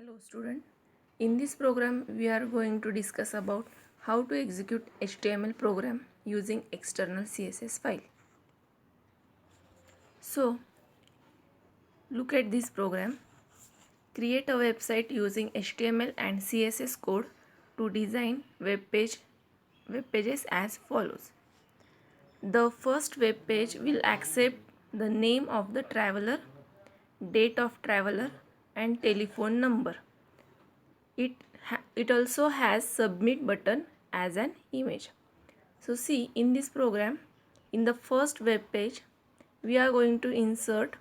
Hello student. In this program we are going to discuss about how to execute HTML program using external CSS file. So look at this program. Create a website using HTML and CSS code to design web pages as follows. The first web page will accept the name of the traveler, date of traveler and telephone number. It also has submit button as an image. So see, in this program, in the first web page we are going to insert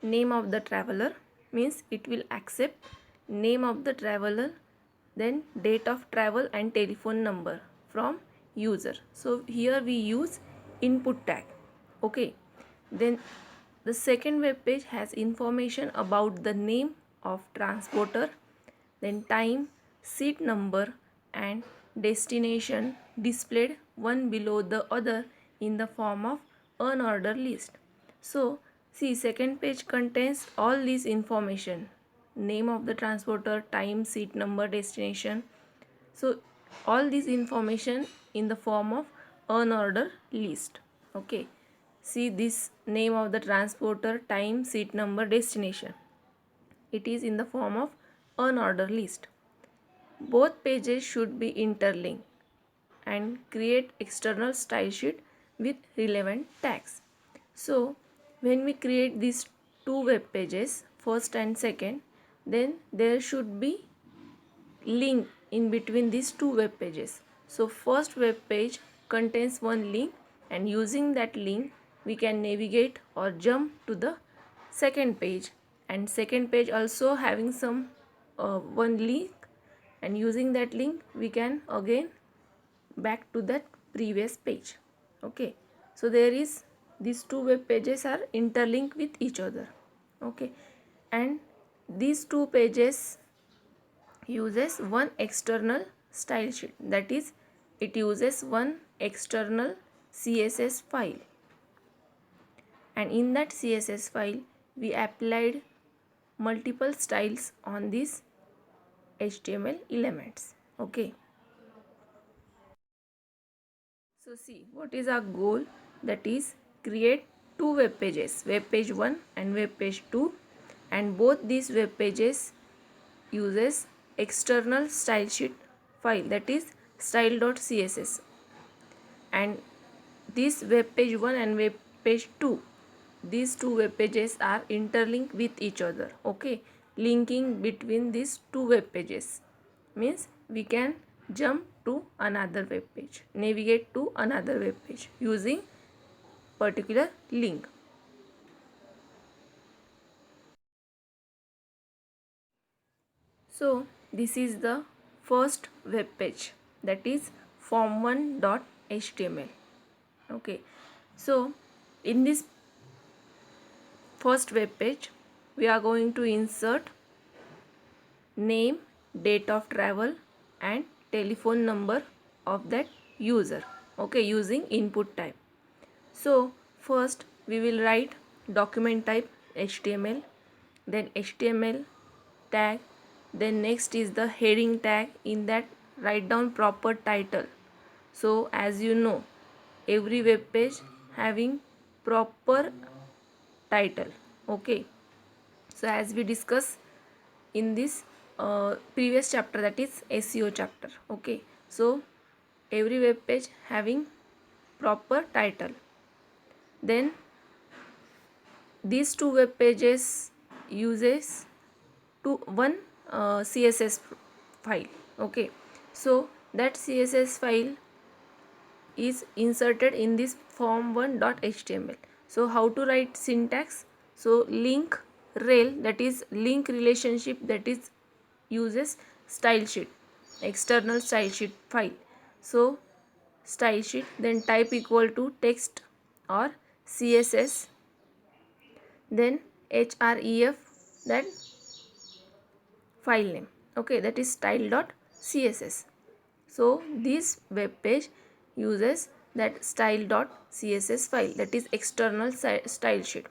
name of the traveler, means it will accept name of the traveler, then date of travel and telephone number from user. So here we use input tag. Okay, then the second web page has information about the name of transporter, then time, seat number and destination displayed one below the other in the form of unordered list. So see, second page contains all this information: name of the transporter, time, seat number, destination. So all this information in the form of unordered list. Okay, see this name of the transporter, time, seat number, destination. It is in the form of unordered list. Both pages should be interlinked and create external style sheet with relevant tags. So when we create these two web pages, first and second, then there should be link in between these two web pages. So first web page contains one link, and using that link we can navigate or jump to the second page, and second page also having some one link, and using that link we can again back to that previous page. Okay, so there is these two web pages are interlinked with each other. Okay, and these two pages uses one external style sheet, that is it uses one external CSS file, and in that CSS file we applied multiple styles on these HTML elements. Okay, so see, what is our goal? That is create two web pages, web page 1 and web page 2, and both these web pages uses external style sheet file, that is style.css, and this web page 1 and web page 2, these two web pages are interlinked with each other. Okay, linking between these two web pages means we can jump to another web page, navigate to another web page using particular link. So this is the first web page, that is form1.html. Okay, so in this first web page we are going to insert name, date of travel and telephone number of that user. Okay, using input type. So first we will write document type HTML, then HTML tag, then next is the heading tag. In that write down proper title. So as you know, every web page having proper title. Okay, so as we discuss in this previous chapter, that is SEO chapter. Okay, so every web page having proper title. Then these two web pages uses one CSS file. Okay, so that CSS file is inserted in this form1.html. So how to write syntax? So link rel, that is link relationship, that is uses style sheet, external style sheet file. So style sheet, then type equal to text or CSS, then href, that file name. Okay, that is style.css. So this web page uses that style.css file, that is external style sheet,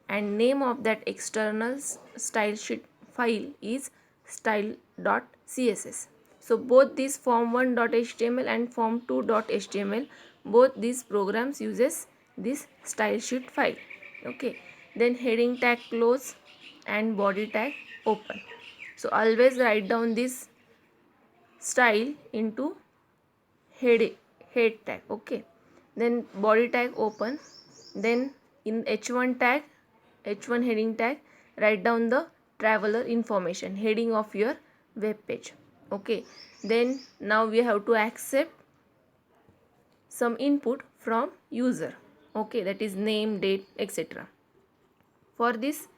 and name of that external style sheet file is style.css. So both this form1.html and form2.html, both these programs uses this style sheet file. Okay, then heading tag close and body tag open. So always write down this style into head tag. Okay, then body tag open, then in h1 tag, h1 heading tag, write down the traveler information, heading of your web page. Okay, then now we have to accept some input from user. Okay, that is name, date, etc. For this,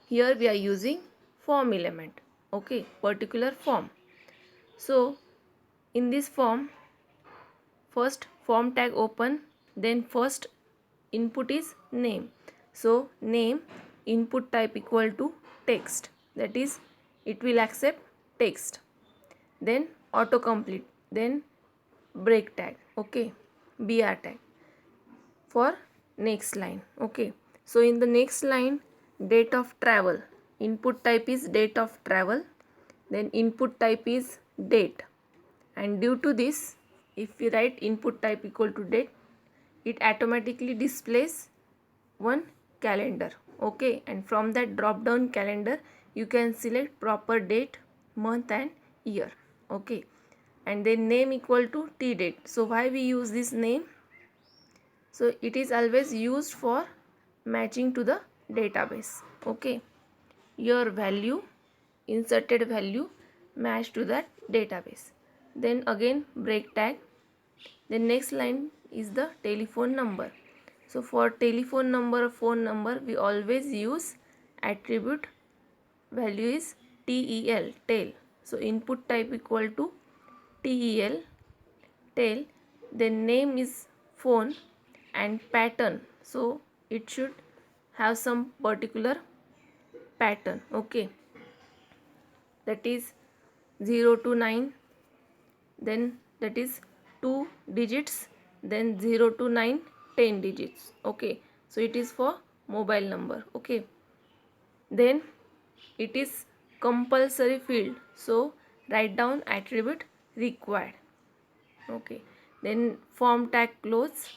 here we are using form element. Okay, particular form. So in this form, first form tag open, then first input is name. So name input type equal to text, that is it will accept text. Then autocomplete, then break tag. Okay, br tag for next line. Okay, so in the next line, date of travel, input type is date of travel, then input type is date, and due to this, if we write input type equal to date, it automatically displays one calendar. Okay, and from that drop down calendar you can select proper date, month and year. Okay, and then name equal to t date. So why we use this name? So it is always used for matching to the database. Okay, your value, inserted value match to that database. Then again break tag. The next line is the telephone number. So for telephone number or phone number, we always use attribute value is tel, tel. So input type equal to tel, tel. Then name is phone and pattern. So it should have some particular pattern. Okay, that is 0 to 9, then that is 2 digits, then 0 to 9 10 digits. Okay, so it is for mobile number. Okay, then it is compulsory field, so write down attribute required. Okay, then form tag close,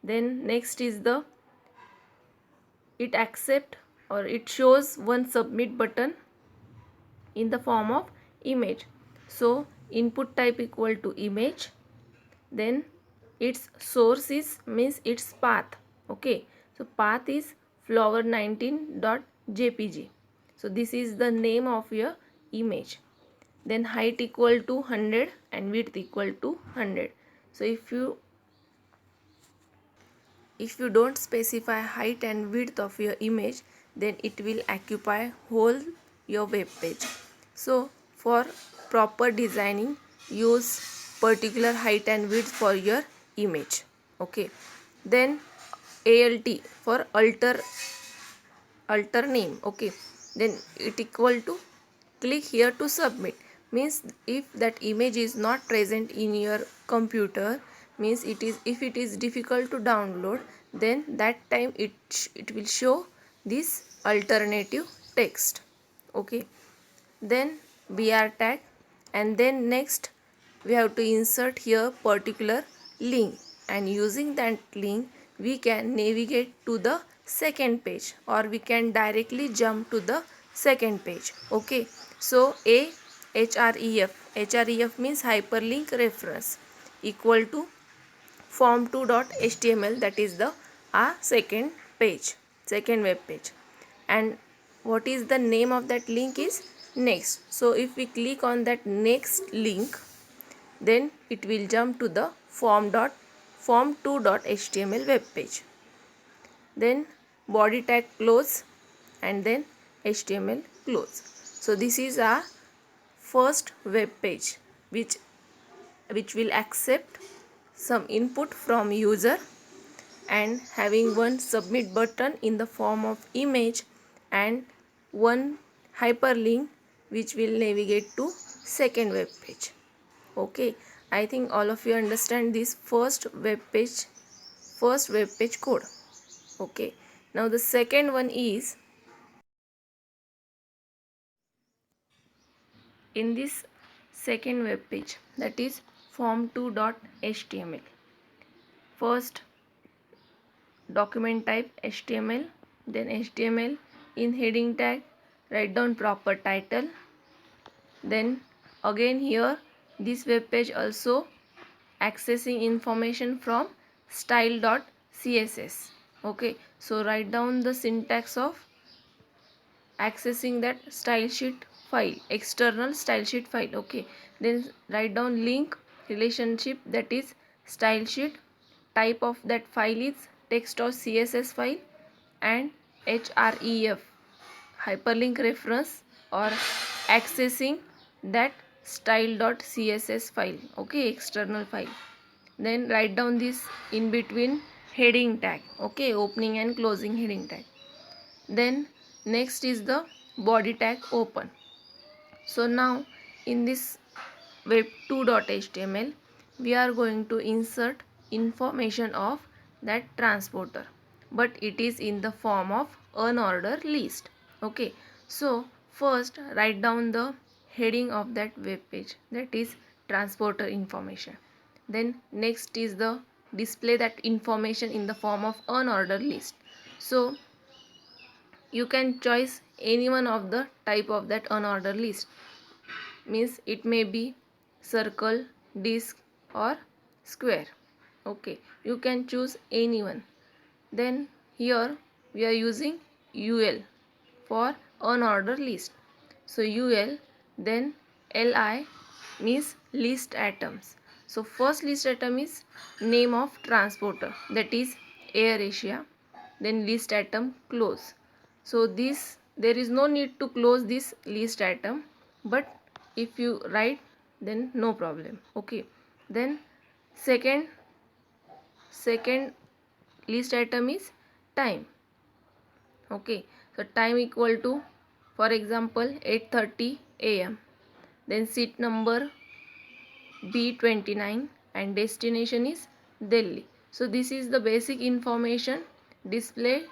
then next is the it accept or it shows one submit button in the form of image. So input type equal to image, then its source is means its path. Okay, so path is flower19.jpg. so this is the name of your image. Then height equal to 100 and width equal to 100. So if you don't specify height and width of your image, then it will occupy whole your web page. So for proper designing, use particular height and width for your image. Okay, then alt for alter name. Okay, then it equal to click here to submit, means if that image is not present in your computer, means it is, if it is difficult to download, then that time it will show this alternative text. Okay, then br tag, and then next we have to insert here particular link, and using that link we can navigate to the second page, or we can directly jump to the second page. Okay, so a href means hyperlink reference equal to form2.html, that is the second page, second web page. And what is the name of that link is next. So if we click on that next link, then it will jump to the form2.html web page. Then body tag close, and then html close. So this is our first web page which will accept some input from user, and having one submit button in the form of image, and one hyperlink which will navigate to second web page. Okay, I think all of you understand this first web page code. Okay, now the second one is in this second web page, that is form2.html. First, document type HTML, then HTML. In heading tag, write down proper title. Then again here, this web page also accessing information from style.css. Okay, so write down the syntax of accessing that style sheet file, external style sheet file. Okay, then write down link relationship, that is style sheet. Type of that file is text or css file, and href, hyperlink reference or accessing that style.css file. Okay, external file. Then write down this in between heading tag. Okay, opening and closing heading tag. Then next is the body tag open. So now in this web2.html, we are going to insert information of that transporter, but it is in the form of unordered list. Okay, so first write down the heading of that web page, that is transporter information. Then next is the display that information in the form of unordered list. So you can choose any one of the type of that unordered list, means it may be circle, disc or square. Okay, you can choose any one. Then here we are using ul for unordered list. So ul, then li means list items. So first list item is name of transporter, that is AirAsia. Then list item close. So this, there is no need to close this list item, but if you write then no problem. Okay, then second list item is time. Okay, so time equal to, for example, 8:30 am. Then seat number B29 and destination is Delhi. So this is the basic information, display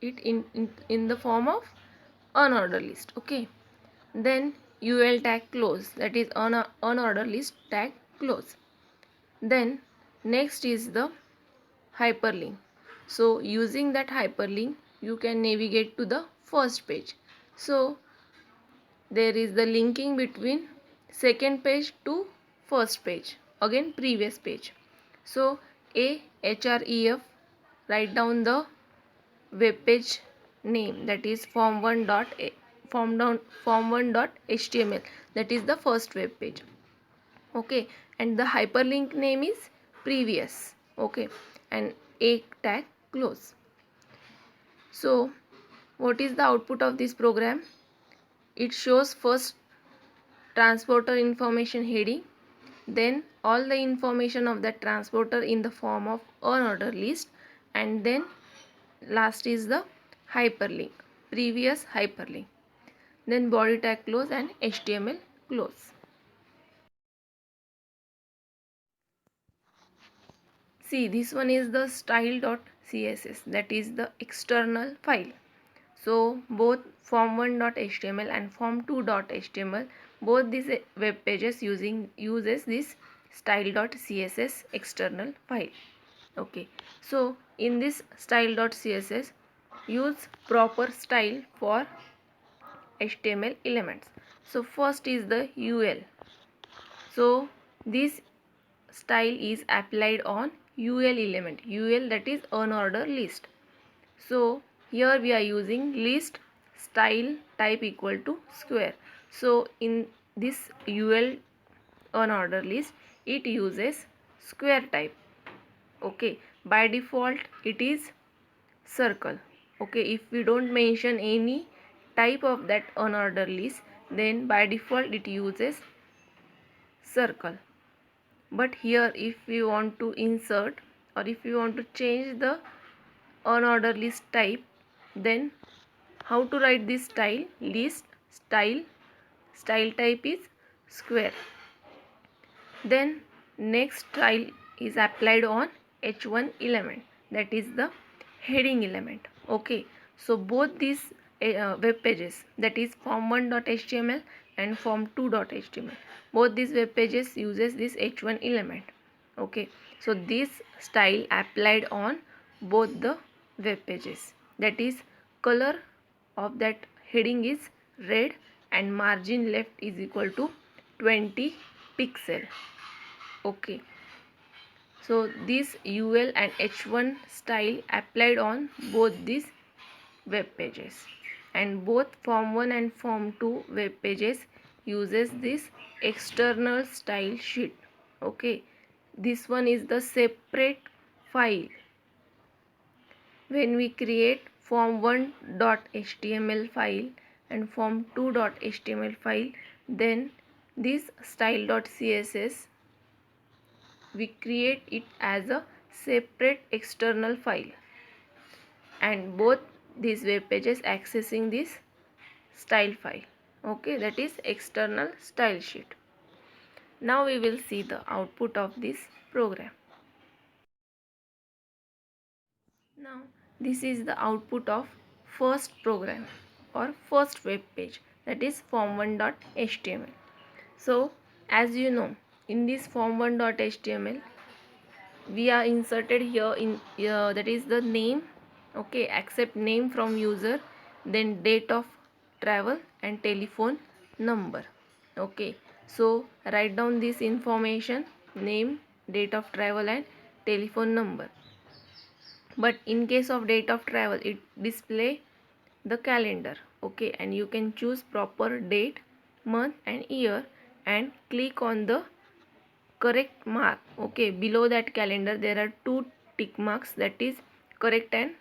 it in the form of unordered list. Okay, then ul tag close, that is unordered list tag close. Then next is the hyperlink. So using that hyperlink you can navigate to the first page. So there is the linking between second page to first page, again previous page. So href, write down the web page name, that is form1.html, that is the first web page. Okay, and the hyperlink name is previous. Okay, and a tag close. So what is the output of this program? It shows first transporter information heading, then all the information of that transporter in the form of unordered list, and then last is the hyperlink, previous hyperlink. Then body tag close and HTML close. See, this one is the style.css, that is the external file. So both form1.html and form2.html, both these web pages uses this style.css external file. Okay, so in this style.css, use proper style for HTML elements. So first is the ul. So this style is applied on ul element, ul, that is unordered list. So here we are using list style type equal to square. So in this ul unordered list, it uses square type. Okay, by default it is circle. Okay, if we don't mention any type of that unordered list, then by default it uses circle. But here if we want to insert or if we want to change the unordered list type, then how to write this style? List style type is square. Then next style is applied on h1 element, that is the heading element. Okay, so both these web pages, that is form1.html and form2.html. Both these web pages uses this h1 element. Okay, so this style applied on both the web pages, that is color of that heading is red and margin left is equal to 20 pixel. Okay, so this UL and H1 style applied on both these web pages, and both form 1 and form 2 web pages uses this external style sheet. Okay, this one is the separate file. When we create form1.html file and form2.html file, then this style.css we create it as a separate external file, and both these web pages accessing this style file. Okay, that is external style sheet. Now we will see the output of this program. Now this is the output of first program or first web page, that is form1.html. So as you know, in this form1.html we are inserted here in that is the name. Okay, accept name from user, then date of travel and telephone number. Okay, so write down this information: name, date of travel and telephone number. But in case of date of travel, it display the calendar. Okay, and you can choose proper date, month and year and click on the correct mark. Okay, below that calendar there are two tick marks, that is correct and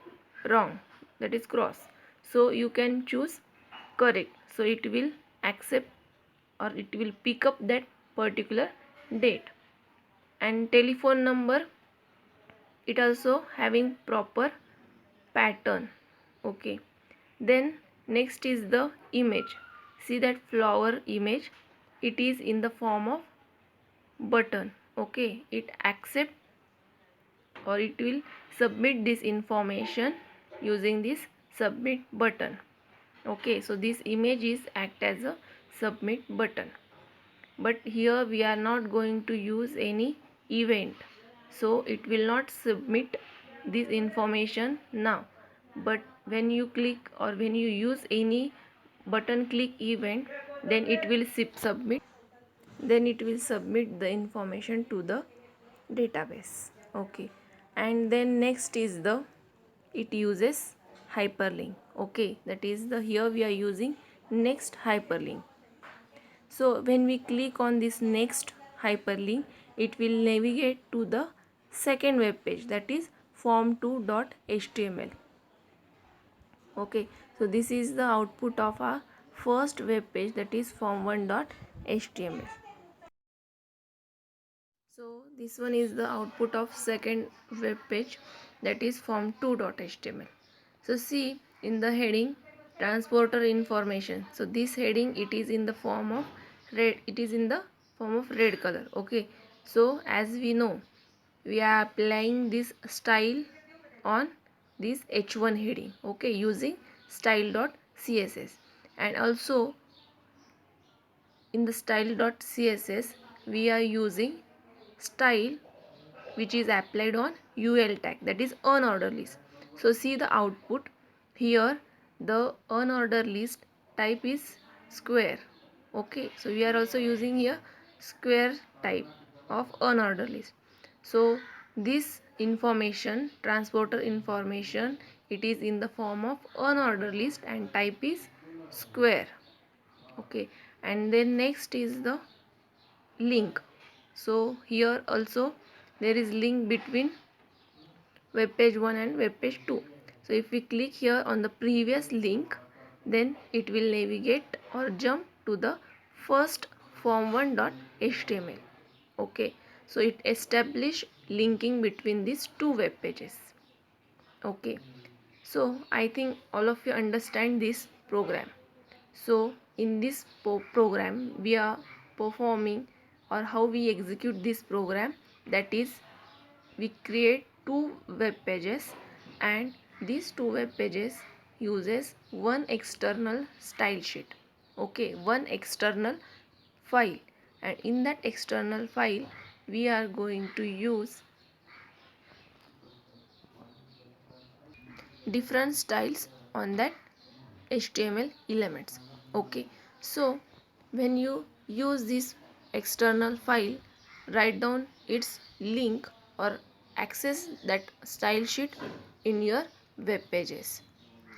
wrong, that is cross. So you can choose correct, so it will accept or it will pick up that particular date. And telephone number, it also having proper pattern. Okay, then next is the image. See that flower image, it is in the form of button. Okay, it accept or it will submit this information using this submit button. Okay, so this image is act as a submit button, but here we are not going to use any event, so it will not submit this information now. But when you click or when you use any button click event, then it will submit the information to the database. Okay, and then next is the it uses hyperlink. Okay, that is the here we are using next hyperlink. So when we click on this next hyperlink, it will navigate to the second web page, that is form2.html. Okay, so this is the output of our first web page, that is form1.html. So this one is the output of second web page, that is form2.html. So see in the heading transporter information. So this heading it is in the form of red, it is in the form of red color. Okay, so as we know, we are applying this style on this h1 heading. Okay, using style.css, and also in the style.css we are using style which is applied on UL tag, that is unordered list. So see the output here, the unordered list type is square. Okay, so we are also using here square type of unordered list. So this information, transporter information, it is in the form of unordered list and type is square. Okay, and then next is the link. So here also there is link between web page 1 and web page 2. So if we click here on the previous link, then it will navigate or jump to the first form1.html. Okay, so it establish linking between these two web pages. Okay, so I think all of you understand this program. So in this program we are performing, or how we execute this program, that is we create two web pages, and these two web pages uses one external style sheet. Okay, one external file, and in that external file we are going to use different styles on that HTML elements. Okay, so when you use this external file, write down its link or access that style sheet in your web pages,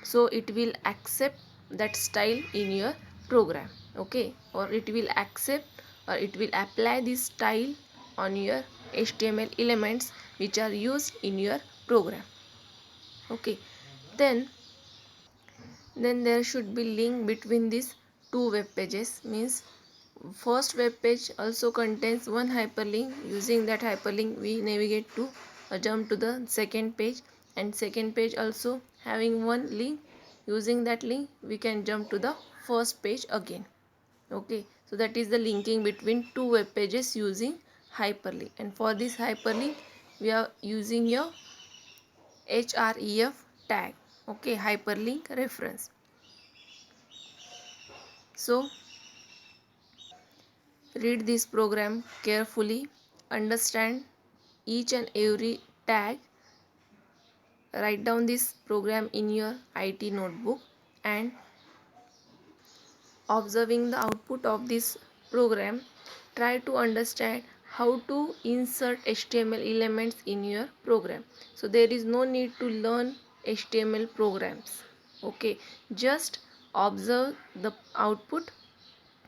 so it will accept that style in your program. Okay, or it will accept or it will apply this style on your HTML elements which are used in your program. Okay, then there should be link between these two web pages. Means first web page also contains one hyperlink. Using that hyperlink we navigate to jump to the second page, and second page also having one link. Using that link we can jump to the first page again. Okay, so that is the linking between two web pages using hyperlink, and for this hyperlink we are using your href tag. Okay, hyperlink reference. So read this program carefully, understand each and every tag, write down this program in your IT notebook, and observing the output of this program, try to understand how to insert HTML elements in your program. So there is no need to learn HTML programs. Okay, just observe the output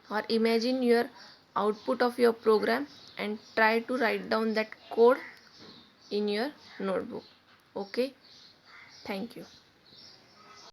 or imagine your output of your program and try to write down that code in your notebook. Okay, thank you.